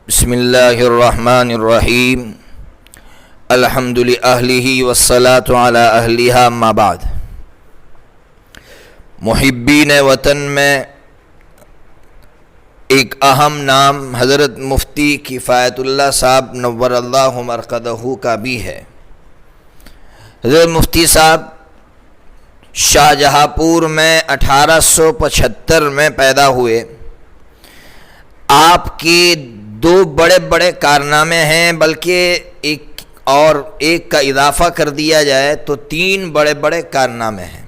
بسم اللہ الرحمن الرحیم الحمد للہ والصلاة علی اہلہا اما بعد۔ محبین وطن میں ایک اہم نام حضرت مفتی کفایت اللہ صاحب نور اللہ مرقدہ کا بھی ہے۔ حضرت مفتی صاحب شاہجہاں پور میں 1875 میں پیدا ہوئے۔ آپ کے دو بڑے بڑے کارنامے ہیں، بلکہ ایک کا اضافہ کر دیا جائے تو 3 بڑے بڑے کارنامے ہیں۔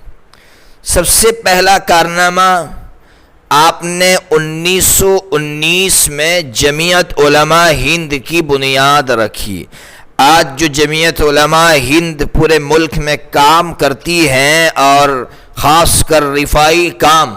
سب سے پہلا کارنامہ، آپ نے 1919 میں جمعیت علماء ہند کی بنیاد رکھی۔ آج جو جمعیت علماء ہند پورے ملک میں کام کرتی ہیں اور خاص کر رفائی کام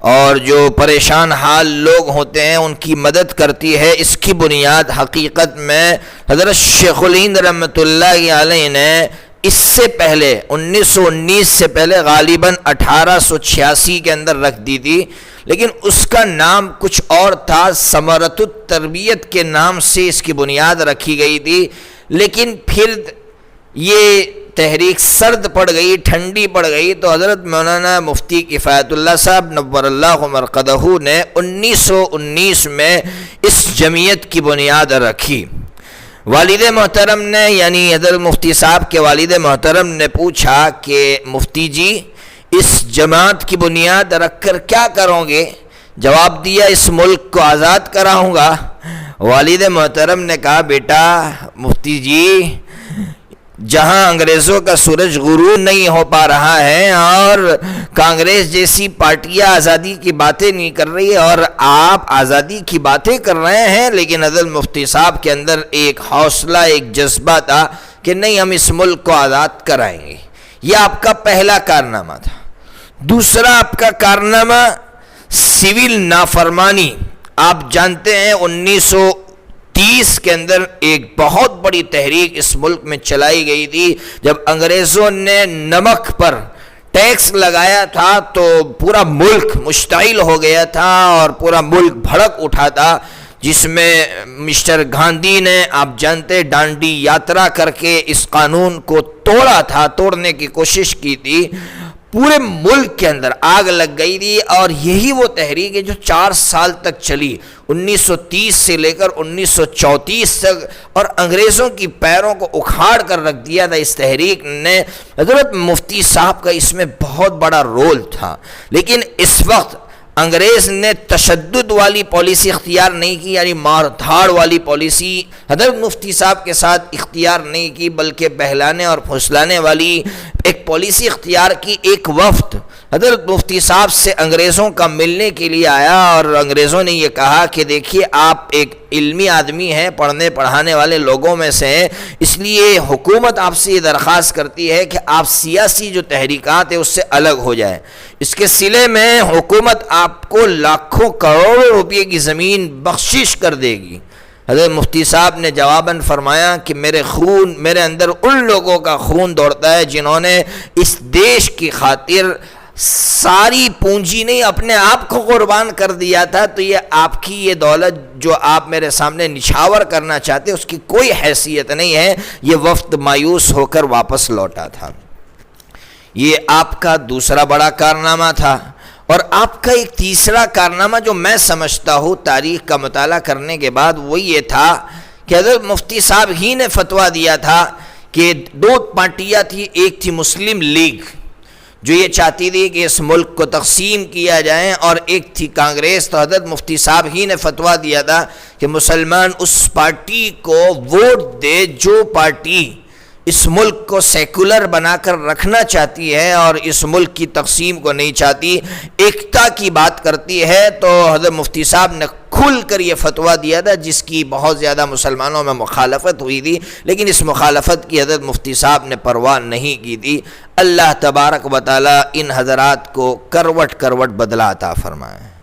اور جو پریشان حال لوگ ہوتے ہیں ان کی مدد کرتی ہے، اس کی بنیاد حقیقت میں حضرت شیخ الہند رحمۃ اللہ علیہ نے اس سے پہلے 1919 سے پہلے غالباً 1886 کے اندر رکھ دی تھی، لیکن اس کا نام کچھ اور تھا، ثمرۃ التربیت کے نام سے اس کی بنیاد رکھی گئی تھی۔ لیکن پھر یہ تحریک سرد پڑ گئی، ٹھنڈی پڑ گئی، تو حضرت مولانا مفتی کفایت اللہ صاحب نور اللہ مرقدہ نے 1919 میں اس جمعیت کی بنیاد رکھی۔ والد محترم نے یعنی حضرت مفتی صاحب کے والد محترم نے پوچھا کہ مفتی جی اس جماعت کی بنیاد رکھ کر کیا کرو گے؟ جواب دیا، اس ملک کو آزاد کراؤں گا۔ والد محترم نے کہا، بیٹا مفتی جی، جہاں انگریزوں کا سورج غروب نہیں ہو پا رہا ہے اور کانگریس جیسی پارٹیاں آزادی کی باتیں نہیں کر رہی اور آپ آزادی کی باتیں کر رہے ہیں، لیکن حضرت مفتی صاحب کے اندر ایک حوصلہ، ایک جذبہ تھا کہ نہیں، ہم اس ملک کو آزاد کرائیں گے۔ یہ آپ کا پہلا کارنامہ تھا۔ دوسرا آپ کا کارنامہ سول نافرمانی۔ آپ جانتے ہیں 1930 کے اندر ایک بہت بڑی تحریک اس ملک میں چلائی گئی تھی، جب انگریزوں نے نمک پر ٹیکس لگایا تھا تو پورا ملک مشتعل ہو گیا تھا اور پورا ملک بھڑک اٹھا تھا، جس میں مسٹر گاندھی نے، آپ جانتے، ڈانڈی یاترا کر کے اس قانون کو توڑا تھا، توڑنے کی کوشش کی تھی۔ پورے ملک کے اندر آگ لگ گئی تھی، اور یہی وہ تحریک ہے جو 4 سال تک چلی، 1930 سے لے کر 1934 تک، اور انگریزوں کی پیروں کو اکھاڑ کر رکھ دیا تھا اس تحریک نے۔ حضرت مفتی صاحب کا اس میں بہت بڑا رول تھا، لیکن اس وقت انگریز نے تشدد والی پالیسی اختیار نہیں کی، یعنی مار دھاڑ والی پالیسی حضرت مفتی صاحب کے ساتھ اختیار نہیں کی، بلکہ بہلانے اور پھسلانے والی ایک پالیسی اختیار کی۔ ایک وفد حضرت مفتی صاحب سے انگریزوں کا ملنے کے لیے آیا، اور انگریزوں نے یہ کہا کہ دیکھیے، آپ ایک علمی آدمی ہیں، پڑھنے پڑھانے والے لوگوں میں سے ہیں، اس لیے حکومت آپ سے یہ درخواست کرتی ہے کہ آپ سیاسی جو تحریکات ہیں اس سے الگ ہو جائیں۔ اس کے صلے میں حکومت آپ کو لاکھوں کروڑوں روپے کی زمین بخشش کر دے گی۔ حضرت مفتی صاحب نے جواباً فرمایا کہ میرے اندر ان لوگوں کا خون دوڑتا ہے جنہوں نے اس دیش کی خاطر ساری پونجی نہیں، اپنے آپ کو قربان کر دیا تھا، تو یہ آپ کی یہ دولت جو آپ میرے سامنے نچھاور کرنا چاہتے، اس کی کوئی حیثیت نہیں ہے۔ یہ وفد مایوس ہو کر واپس لوٹا تھا۔ یہ آپ کا دوسرا بڑا کارنامہ تھا۔ اور آپ کا ایک تیسرا کارنامہ جو میں سمجھتا ہوں تاریخ کا مطالعہ کرنے کے بعد، وہ یہ تھا کہ حضرت مفتی صاحب ہی نے فتویٰ دیا تھا کہ 2 پارٹیاں تھیں، ایک تھی مسلم لیگ جو یہ چاہتی تھی کہ اس ملک کو تقسیم کیا جائے، اور ایک تھی کانگریس۔ تو حضرت مفتی صاحب ہی نے فتویٰ دیا تھا کہ مسلمان اس پارٹی کو ووٹ دے جو پارٹی اس ملک کو سیکولر بنا کر رکھنا چاہتی ہے اور اس ملک کی تقسیم کو نہیں چاہتی، ایکتا کی بات کرتی ہے۔ تو حضرت مفتی صاحب نے کھل کر یہ فتویٰ دیا تھا، جس کی بہت زیادہ مسلمانوں میں مخالفت ہوئی تھی، لیکن اس مخالفت کی حضرت مفتی صاحب نے پرواہ نہیں کی تھی۔ اللہ تبارک و تعالی ان حضرات کو کروٹ کروٹ بدلہ عطا فرمائے۔